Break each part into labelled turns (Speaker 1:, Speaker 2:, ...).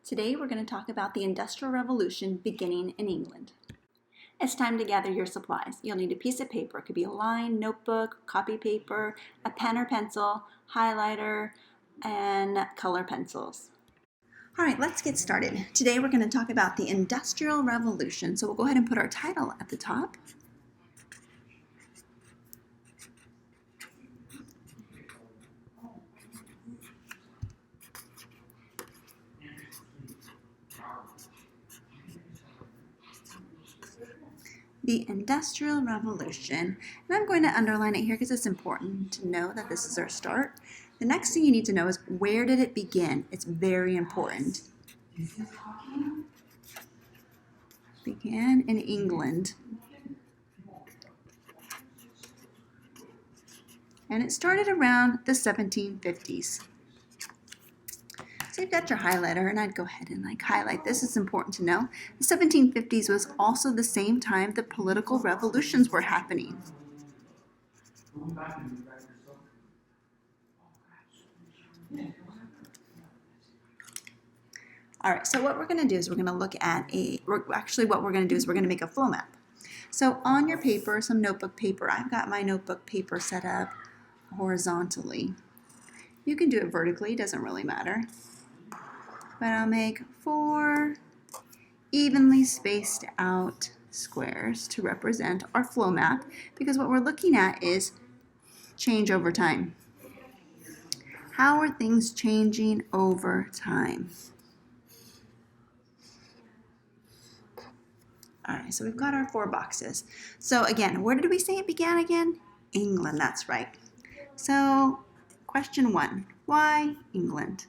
Speaker 1: Today we're going to talk about the Industrial Revolution beginning in England. It's time to gather your supplies. You'll need a piece of paper. It could be a line, notebook, copy paper, a pen or pencil, highlighter, and color pencils. All right, let's get started. Today we're going to talk about the Industrial Revolution. So we'll go ahead and put our title at the top. The Industrial Revolution, and I'm going to underline it here because it's important to know that this is our start. The next thing you need to know is, where did it begin? It's very important. Began in England. And it started around the 1750s. So you've got your highlighter, and I'd go ahead and highlight this. It's important to know. The 1750s was also the same time the political revolutions were happening. All right, so what we're going to do is we're going to look at what we're going to do is we're going to make a flow map. So on your paper, some notebook paper, I've got my notebook paper set up horizontally. You can do it vertically, doesn't really matter. But I'll make 4 evenly spaced out squares to represent our flow map, because what we're looking at is change over time. How are things changing over time? All right, so we've got our 4 boxes. So again, where did we say it began again? England, that's right. So question 1, why England?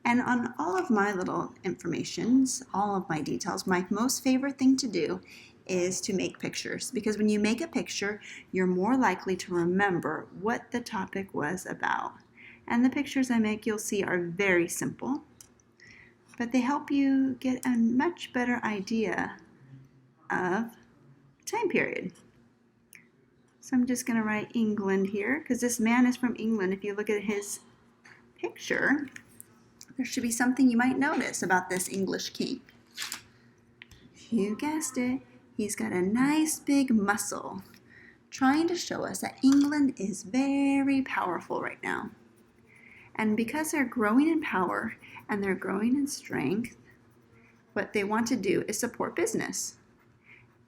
Speaker 1: And on all of my little informations, all of my details, my most favorite thing to do is to make pictures, because when you make a picture, you're more likely to remember what the topic was about. And the pictures I make, you'll see, are very simple, but they help you get a much better idea of time period. So I'm just going to write England here, because this man is from England. If you look at his picture, there should be something you might notice about this English king. You guessed it. He's got a nice big muscle, trying to show us that England is very powerful right now. And because they're growing in power and they're growing in strength, what they want to do is support business.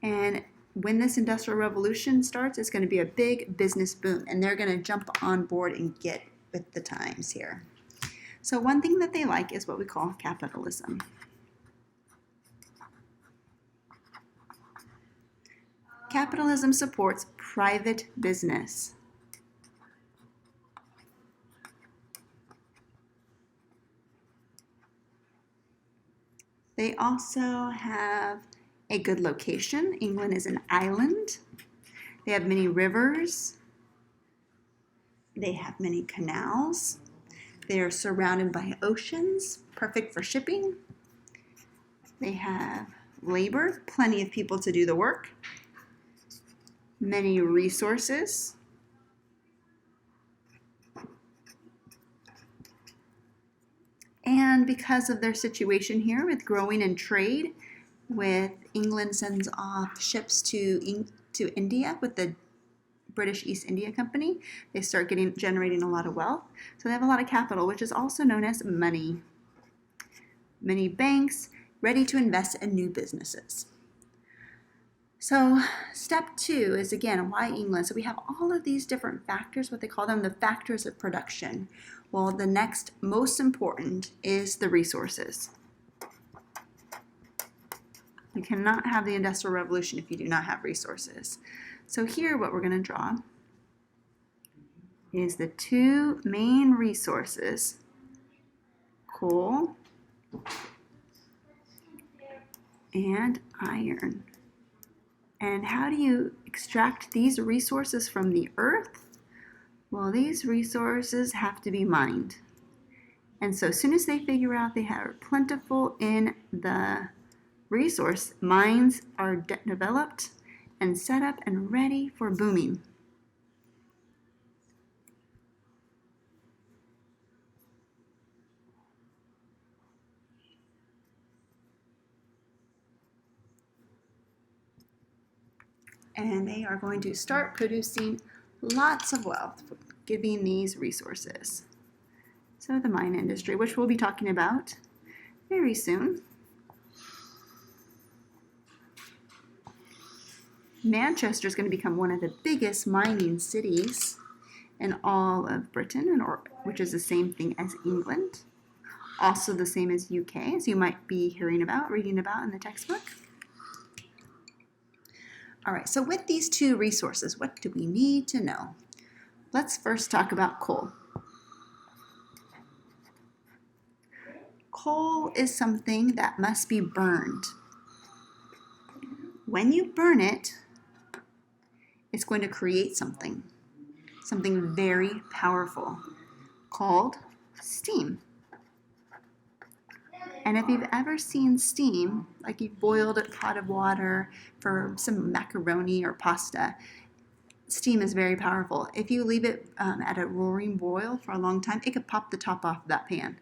Speaker 1: And when this Industrial Revolution starts, it's going to be a big business boom, and they're going to jump on board and get with the times here. So one thing that they like is what we call capitalism. Capitalism supports private business. They also have a good location. England is an island. They have many rivers. They have many canals. They are surrounded by oceans, perfect for shipping. They have labor, plenty of people to do the work. Many resources. And because of their situation here with growing in trade, with England sends off ships to India with the British East India Company, they start generating a lot of wealth. So they have a lot of capital, which is also known as money. Many banks ready to invest in new businesses. So step 2 is, again, why England? So we have all of these different factors, what they call them, the factors of production. Well, the next most important is the resources. You cannot have the Industrial Revolution if you do not have resources. So here what we're going to draw is the 2 main resources, coal and iron. And how do you extract these resources from the earth? Well, these resources have to be mined. And so as soon as they figure out they are plentiful in the resource, mines are developed and set up and ready for booming. and they are going to start producing lots of wealth, giving these resources. So the mine industry, which we'll be talking about very soon. Manchester is going to become one of the biggest mining cities in all of Britain, which is the same thing as England. Also the same as UK, as you might be reading about in the textbook. All right, so with these two resources, what do we need to know? Let's first talk about coal. Coal is something that must be burned. When you burn it, it's going to create something very powerful called steam. And if you've ever seen steam, like you've boiled a pot of water for some macaroni or pasta, steam is very powerful. If you leave it at a roaring boil for a long time, it could pop the top off that pan.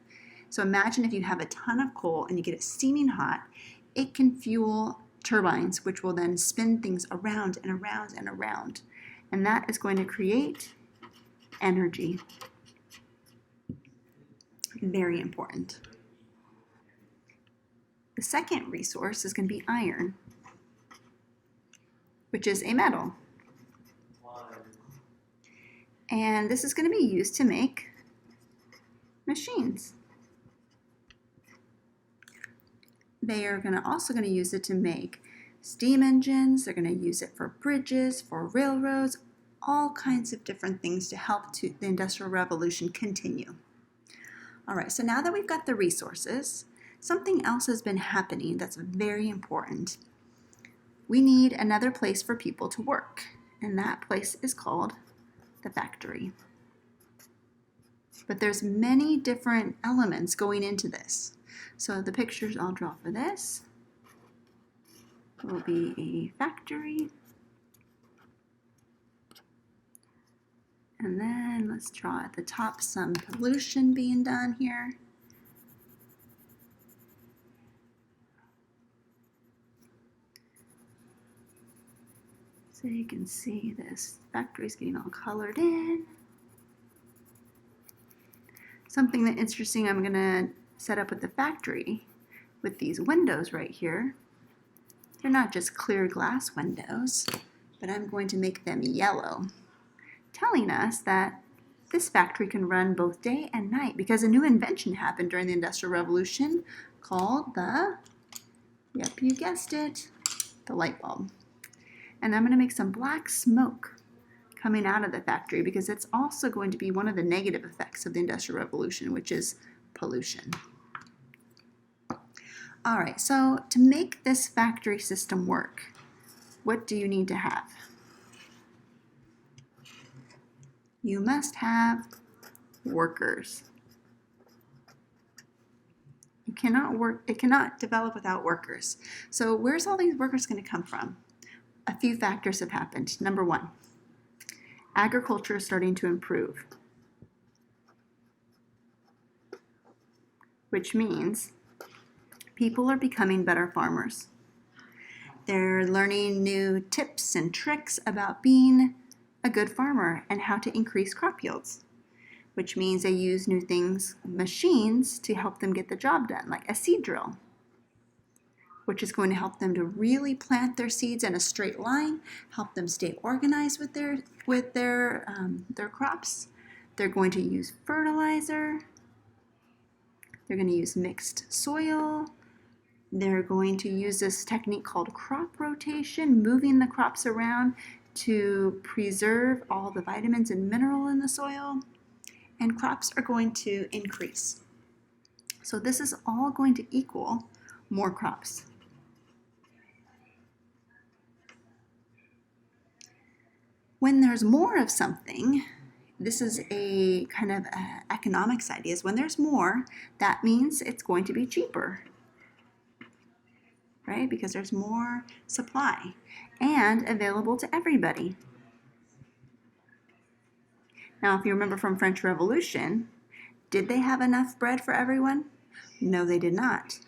Speaker 1: So imagine if you have a ton of coal and you get it steaming hot, it can fuel turbines, which will then spin things around and around and around. And that is going to create energy. Very important. The second resource is going to be iron, which is a metal. And this is going to be used to make machines. They are also going to use it to make steam engines. They're going to use it for bridges, for railroads, all kinds of different things to help the Industrial Revolution continue. All right, so now that we've got the resources, something else has been happening that's very important. We need another place for people to work, and that place is called the factory. But there's many different elements going into this. So the pictures I'll draw for this will be a factory. And then let's draw at the top some pollution being done here. So you can see this factory's getting all colored in. Something that's interesting I'm going to set up with the factory with these windows right here. They're not just clear glass windows, but I'm going to make them yellow, telling us that this factory can run both day and night because a new invention happened during the Industrial Revolution called yep, you guessed it, the light bulb. And I'm going to make some black smoke coming out of the factory because it's also going to be one of the negative effects of the Industrial Revolution, which is pollution. All right, so to make this factory system work, what do you need to have? You must have workers. It cannot develop without workers. So where's all these workers going to come from? A few factors have happened. Number one, agriculture is starting to improve, which means people are becoming better farmers. They're learning new tips and tricks about being a good farmer and how to increase crop yields, which means they use new things, machines, to help them get the job done, like a seed drill, which is going to help them to really plant their seeds in a straight line, help them stay organized with their crops. They're going to use fertilizer. They're going to use mixed soil. They're going to use this technique called crop rotation, moving the crops around to preserve all the vitamins and mineral in the soil, and crops are going to increase. So this is all going to equal more crops. When there's more of something, this is a kind of economics ideas. When there's more, that means it's going to be cheaper, right? Because there's more supply and available to everybody. Now, if you remember from French Revolution, did they have enough bread for everyone? No, they did not.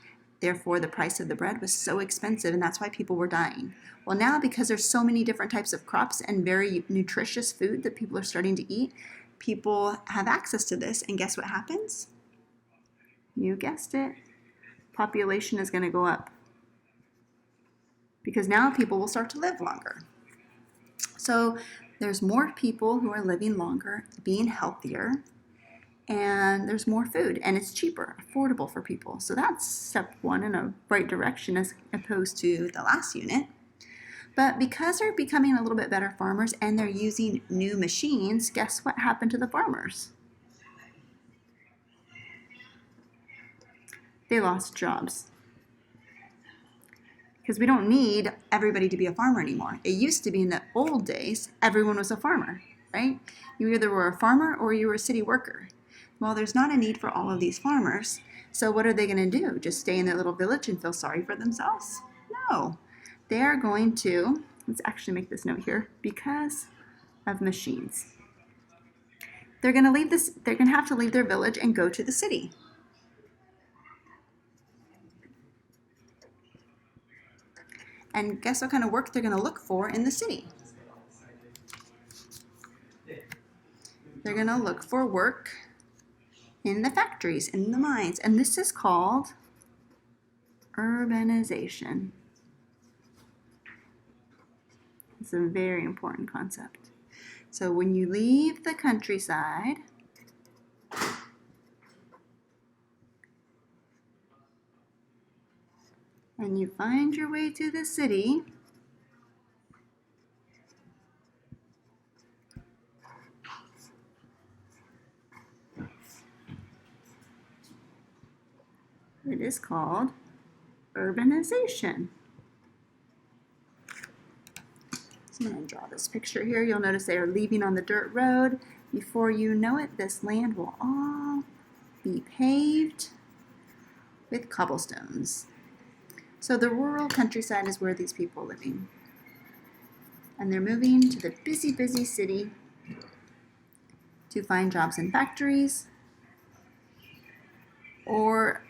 Speaker 1: Therefore, the price of the bread was so expensive, and that's why people were dying. Well, now because there's so many different types of crops and very nutritious food that people are starting to eat, people have access to this, and guess what happens? You guessed it. Population is going to go up because now people will start to live longer. So there's more people who are living longer, being healthier, and there's more food, and it's cheaper, affordable for people. So that's step one in a right direction as opposed to the last unit. But because they're becoming a little bit better farmers and they're using new machines, guess what happened to the farmers? They lost jobs. Because we don't need everybody to be a farmer anymore. It used to be in the old days, everyone was a farmer, right? You either were a farmer or you were a city worker. Well, there's not a need for all of these farmers. So what are they going to do? Just stay in their little village and feel sorry for themselves? No. They are going to, let's actually make this note here, because of machines. They're going to have to leave their village and go to the city. And guess what kind of work they're going to look for in the city? They're going to look for work in the factories, in the mines. And this is called urbanization. It's a very important concept. So when you leave the countryside, and you find your way to the city, it is called urbanization. So I'm going to draw this picture here. You'll notice they are leaving on the dirt road. Before you know it, this land will all be paved with cobblestones. So the rural countryside is where these people are living. And they're moving to the busy, busy city to find jobs in factories or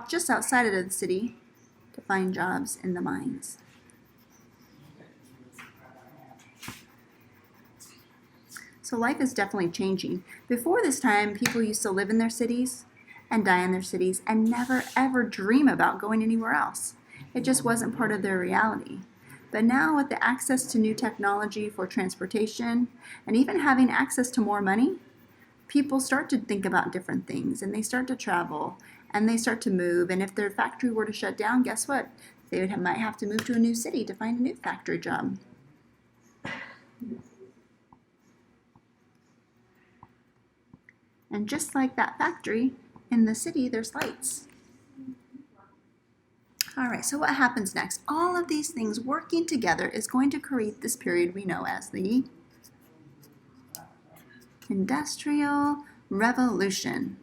Speaker 1: just outside of the city to find jobs in the mines. So life is definitely changing. Before this time, people used to live in their cities and die in their cities and never ever dream about going anywhere else. It just wasn't part of their reality. But now with the access to new technology for transportation and even having access to more money, people start to think about different things and they start to travel and they start to move. And if their factory were to shut down, guess what? They might have to move to a new city to find a new factory job. And just like that factory, in the city, there's lights. All right, so what happens next? All of these things working together is going to create this period we know as the Industrial Revolution.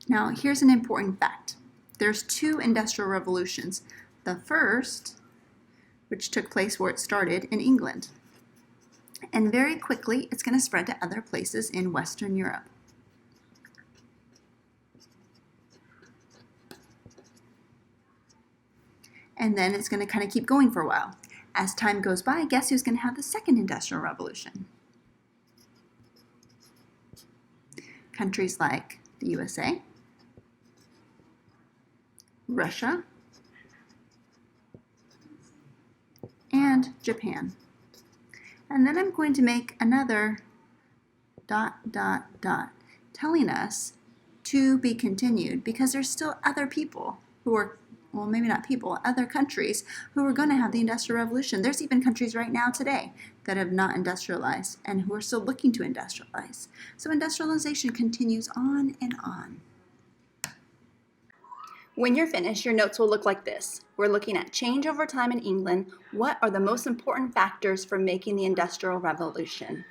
Speaker 1: Now, here's an important fact. There's two industrial revolutions. The first, which took place where it started in England. And very quickly, it's going to spread to other places in Western Europe. And then it's going to kind of keep going for a while. As time goes by, guess who's going to have the second industrial revolution? Countries like the USA, Russia, and Japan. And then I'm going to make another ... telling us to be continued because there's still other people who are, well, maybe not people, other countries who are going to have the Industrial Revolution. There's even countries right now today that have not industrialized and who are still looking to industrialize. So industrialization continues on and on. When you're finished, your notes will look like this. We're looking at change over time in England. What are the most important factors for making the Industrial Revolution?